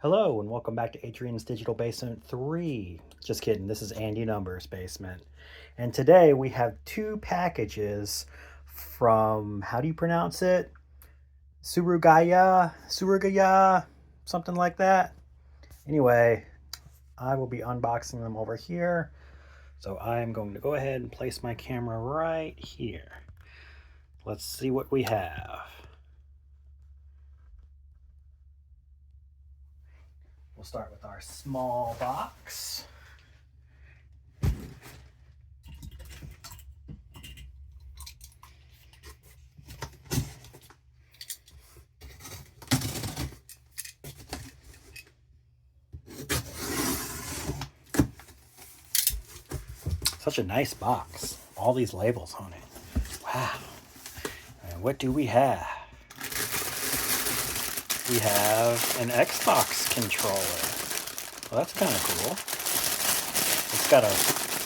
Hello and welcome back to Adrian's Digital Basement 3. Just kidding, this is Andy Numbers Basement. And today we have two packages from, how do you pronounce it? Surugaya, something like that. Anyway, I will be unboxing them over here. So I'm going to go ahead and place my camera right here. Let's see what we have. We'll start with our small box. Such a nice box. All these labels on it. Wow. And what do we have? We have an Xbox controller. Well, that's kind of cool. It's got a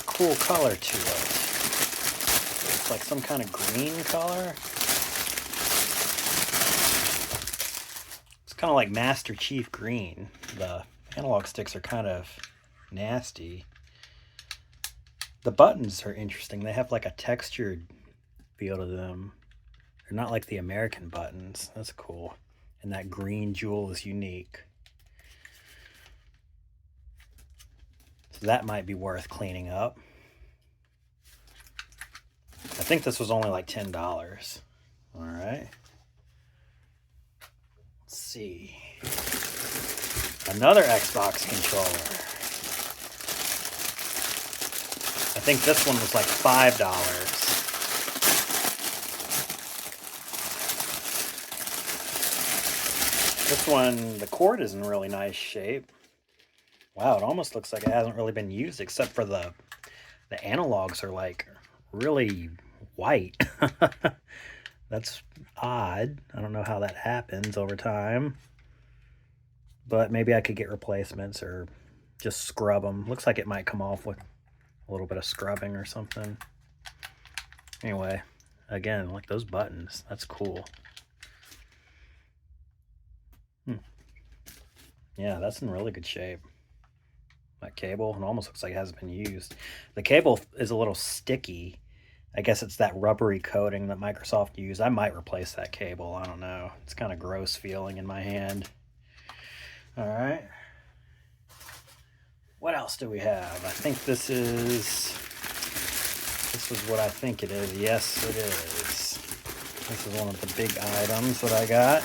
cool color to it. It's like some kind of green color. It's kind of like Master Chief Green. The analog sticks are kind of nasty. The buttons are interesting. They have like a textured feel to them. They're not like the American buttons. That's cool. And that green jewel is unique. So that might be worth cleaning up. I think this was only like $10. All right. Let's see. Another Xbox controller. I think this one was like $5. This one, the cord is in really nice shape. Wow, it almost looks like it hasn't really been used except for the analogs are like really white. That's odd. I don't know how that happens over time. But maybe I could get replacements or just scrub them. Looks like it might come off with a little bit of scrubbing or something. Anyway, again, like those buttons. That's cool. Yeah, that's in really good shape. That cable, it almost looks like it hasn't been used. The cable is a little sticky. I guess it's that rubbery coating that Microsoft used. I might replace that cable. I don't know. It's kind of gross feeling in my hand. All right. What else do we have? I think this is what I think it is. Yes, it is. This is one of the big items that I got.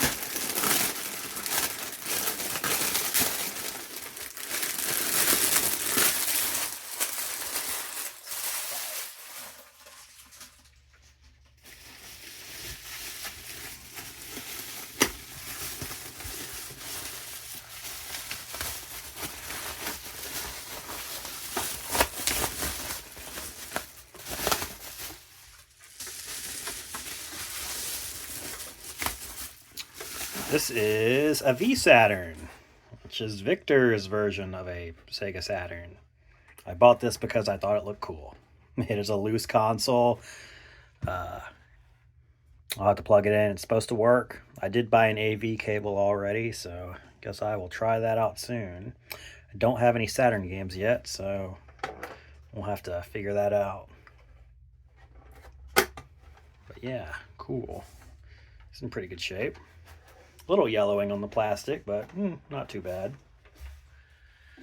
This is a V Saturn, which is Victor's version of a Sega Saturn. I bought this because I thought it looked cool. It is a loose console. I'll have to plug it in. It's supposed to work. I did buy an AV cable already, so I guess I will try that out soon. I don't have any Saturn games yet, so we'll have to figure that out. But yeah, cool. It's in pretty good shape. A little yellowing on the plastic, but not too bad.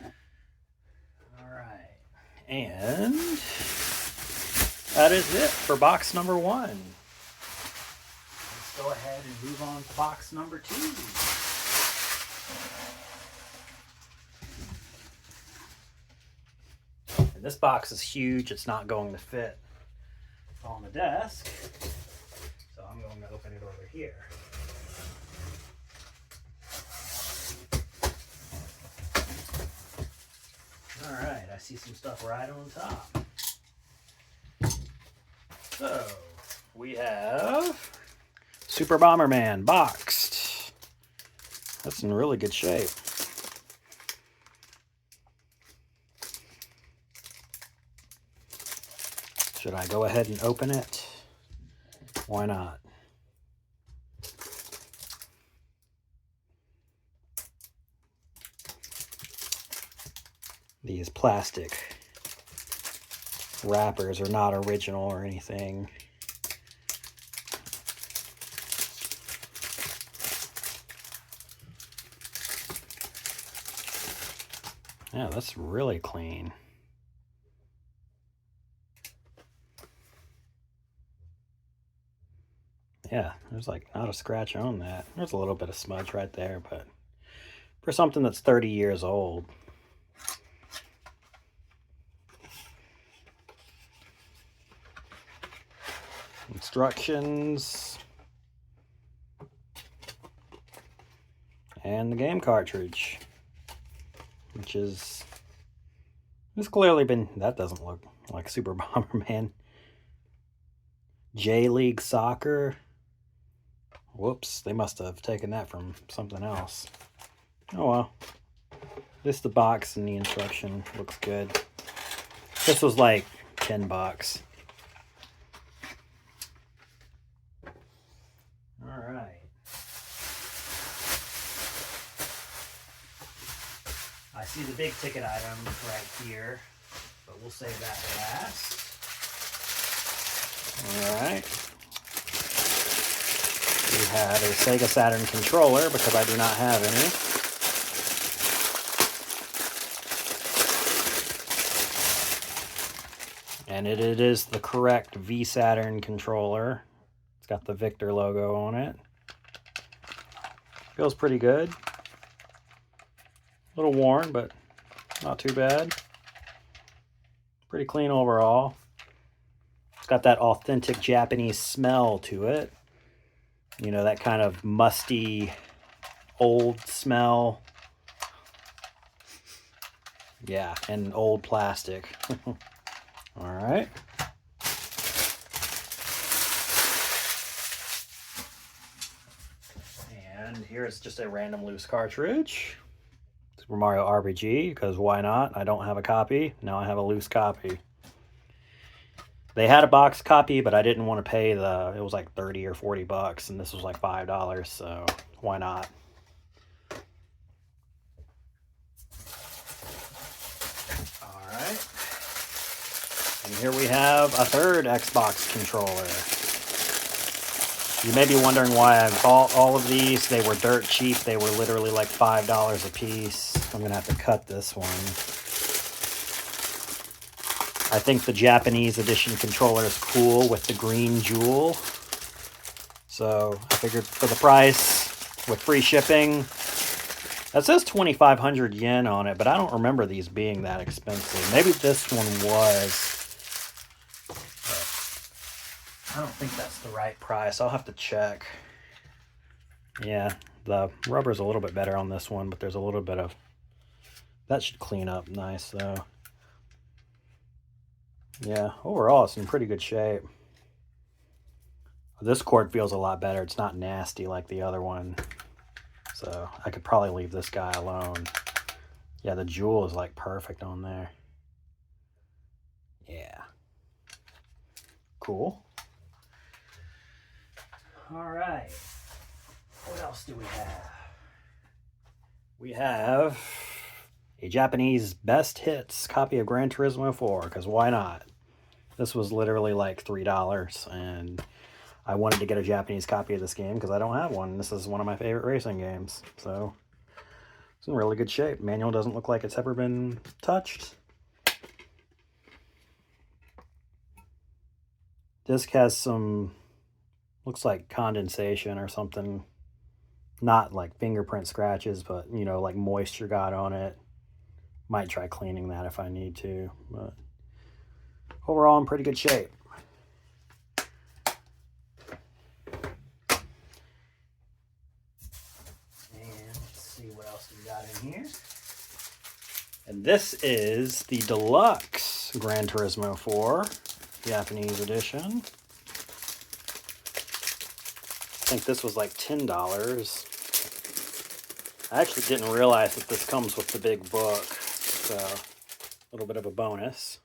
All right. And that is it for box number 1. Let's go ahead and move on to box number 2. And this box is huge. It's not going to fit on the desk. So I'm going to open it over here. All right, I see some stuff right on top. So, we have Super Bomberman boxed. That's in really good shape. Should I go ahead and open it? Why not? these plastic wrappers are not original or anything. Yeah, that's really clean. Yeah, there's like not a scratch on that. There's a little bit of smudge right there, but for something that's 30 years old. Instructions. And the game cartridge, which has clearly been, that doesn't look like Super Bomberman. J-League Soccer. Whoops, they must have taken that from something else. Oh well. At least the box and the instruction looks good. This was like $10. Alright. I see the big ticket item right here, but we'll save that for last. Alright. We have a Sega Saturn controller because I do not have any. And it is the correct V Saturn controller. It's got the Victor logo on it. Feels pretty good. A little worn, but not too bad. Pretty clean overall. It's got that authentic Japanese smell to it. You know, that kind of musty, old smell. Yeah, and old plastic. All right. And here's just a random loose cartridge. Super Mario RPG, because why not? I don't have a copy. Now I have a loose copy. They had a box copy, but I didn't want to pay it was like 30 or 40 bucks, and this was like $5, so why not? All right. And here we have a third Xbox controller. You may be wondering why I bought all of these. They were dirt cheap. They were literally like $5 a piece. I'm going to have to cut this one. I think the Japanese edition controller is cool with the green jewel. So I figured for the price, with free shipping, that says 2,500 yen on it, but I don't remember these being that expensive. Maybe this one was. I don't think that's the right price. I'll have to check. Yeah, the rubber's a little bit better on this one, but there's a little bit of... That should clean up nice, though. Yeah, overall, it's in pretty good shape. This cord feels a lot better. It's not nasty like the other one. So I could probably leave this guy alone. Yeah, the jewel is like perfect on there. Yeah. Cool. All right. What else do we have? We have a Japanese best hits copy of Gran Turismo 4, because why not? This was literally like $3, and I wanted to get a Japanese copy of this game because I don't have one. This is one of my favorite racing games, so it's in really good shape. Manual doesn't look like it's ever been touched. Disc has some, looks like condensation or something. Not like fingerprint scratches, but, you know, like moisture got on it. Might try cleaning that if I need to, but overall in pretty good shape. And let's see what else we got in here. And this is the deluxe Gran Turismo 4 Japanese edition. I think this was like $10. I actually didn't realize that this comes with the big book, so a little bit of a bonus.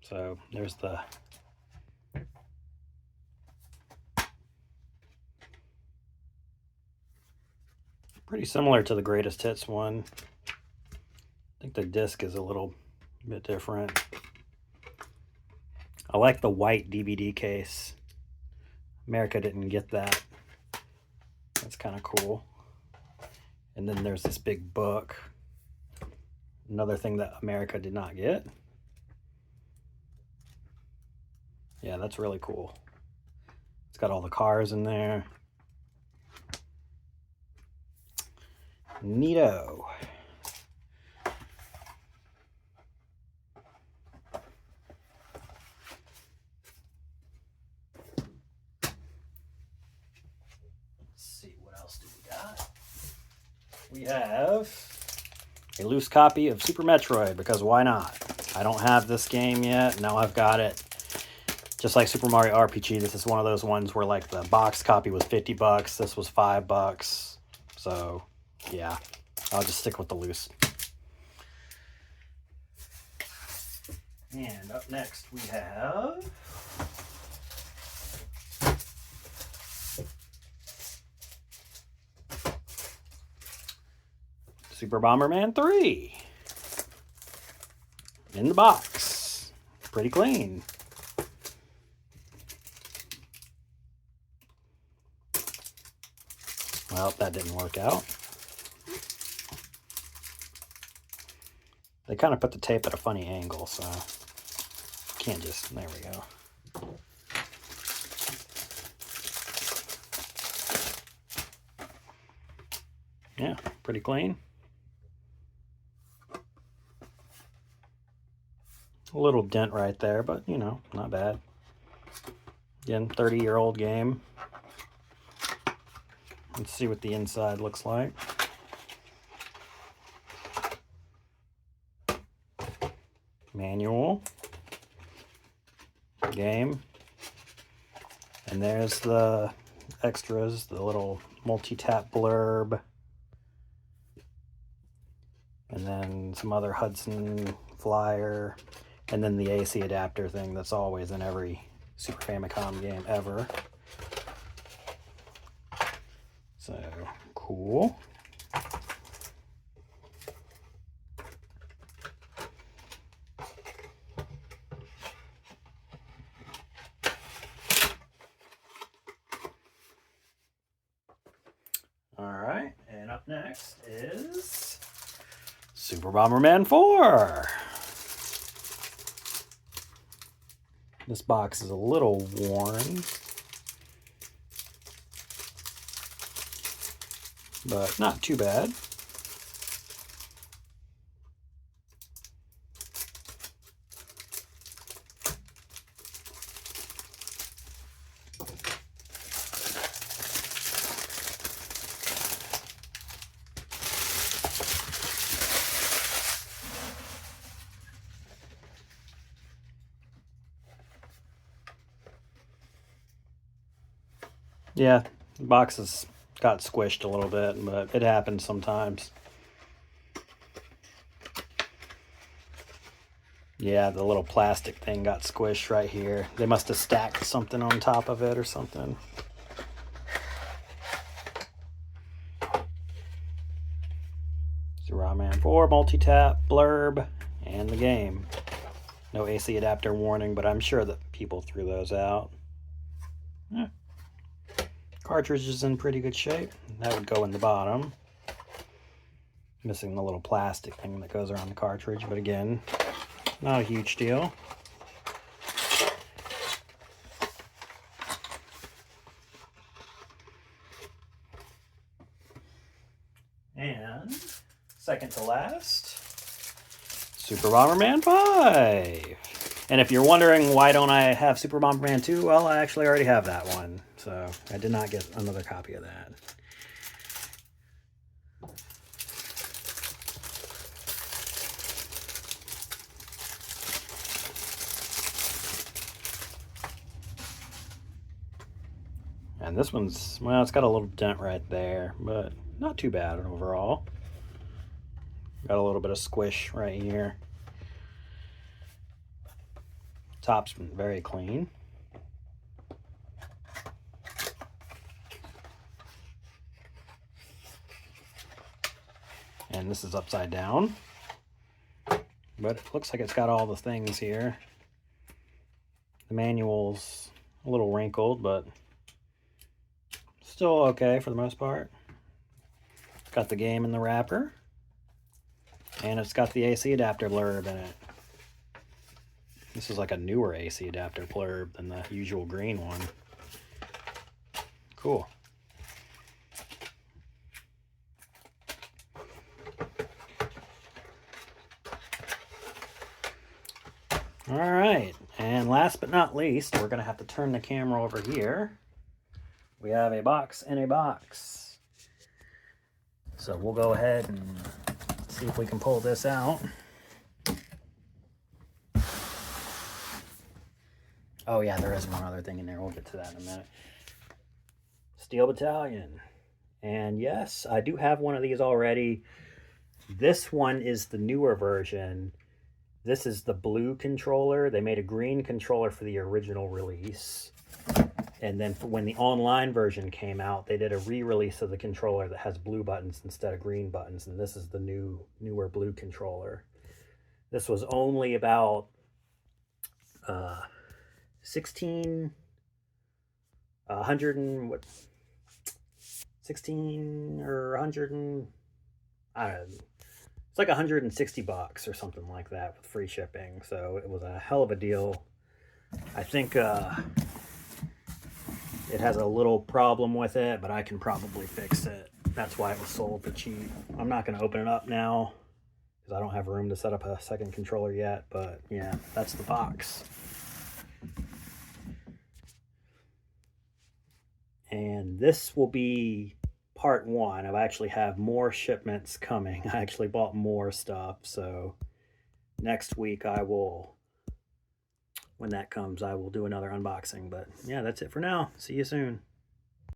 So there's the Pretty similar to the Greatest Hits one. I think the disc is a little bit different. I like the white DVD case. America didn't get that. That's kind of cool. And then there's this big book. Another thing that America did not get. Yeah, that's really cool. It's got all the cars in there. Neato. Let's see, what else do we got? We have a loose copy of Super Metroid, because why not? I don't have this game yet. Now I've got it. Just like Super Mario RPG, this is one of those ones where like the box copy was $50. This was $5. So yeah, I'll just stick with the loose. And up next we have Super Bomberman 3 in the box. Pretty clean. Well, that didn't work out. They kind of put the tape at a funny angle, so can't just, there we go. Yeah, pretty clean. A little dent right there, but you know, not bad. Again, 30-year-old game. Let's see what the inside looks like. Manual. Game. And there's the extras, the little multi-tap blurb. And then some other Hudson flyer. And then the AC adapter thing that's always in every Super Famicom game ever. So, cool. Alright, and up next is Super Bomberman 4. This box is a little worn, but not too bad. Yeah, the boxes got squished a little bit, but it happens sometimes. Yeah, the little plastic thing got squished right here. They must have stacked something on top of it or something. Super Man 4 multi-tap blurb and the game. No AC adapter warning, but I'm sure that people threw those out. Yeah. Cartridge is in pretty good shape. That would go in the bottom. Missing the little plastic thing that goes around the cartridge, but again, not a huge deal. And second to last, Super Bomberman 5. And if you're wondering why don't I have Super Bomberman 2, well, I actually already have that one. So I did not get another copy of that. And this one's, well, it's got a little dent right there, but not too bad overall. Got a little bit of squish right here. Top's been very clean. And this is upside down. But it looks like it's got all the things here. The manual's a little wrinkled, but still okay for the most part. It's got the game in the wrapper. And it's got the AC adapter blurb in it. This is like a newer AC adapter blurb than the usual green one. Cool. All right, and last but not least, we're gonna have to turn the camera over here. We have a box in a box. So we'll go ahead and see if we can pull this out. Oh yeah, there is one other thing in there. We'll get to that in a minute. Steel Battalion. And yes, I do have one of these already. This one is the newer version. This is the blue controller. They made a green controller for the original release. And then when the online version came out, they did a re-release of the controller that has blue buttons instead of green buttons. And this is the newer blue controller. This was only about 16 or 100 and I don't know. It's like $160 or something like that with free shipping. So it was a hell of a deal. I think it has a little problem with it, but I can probably fix it. That's why it was sold for cheap. I'm not going to open it up now because I don't have room to set up a second controller yet. But yeah, that's the box. And this will be part one. I actually have more shipments coming. I actually bought more stuff. So next week when that comes, I will do another unboxing. But yeah, that's it for now. See you soon.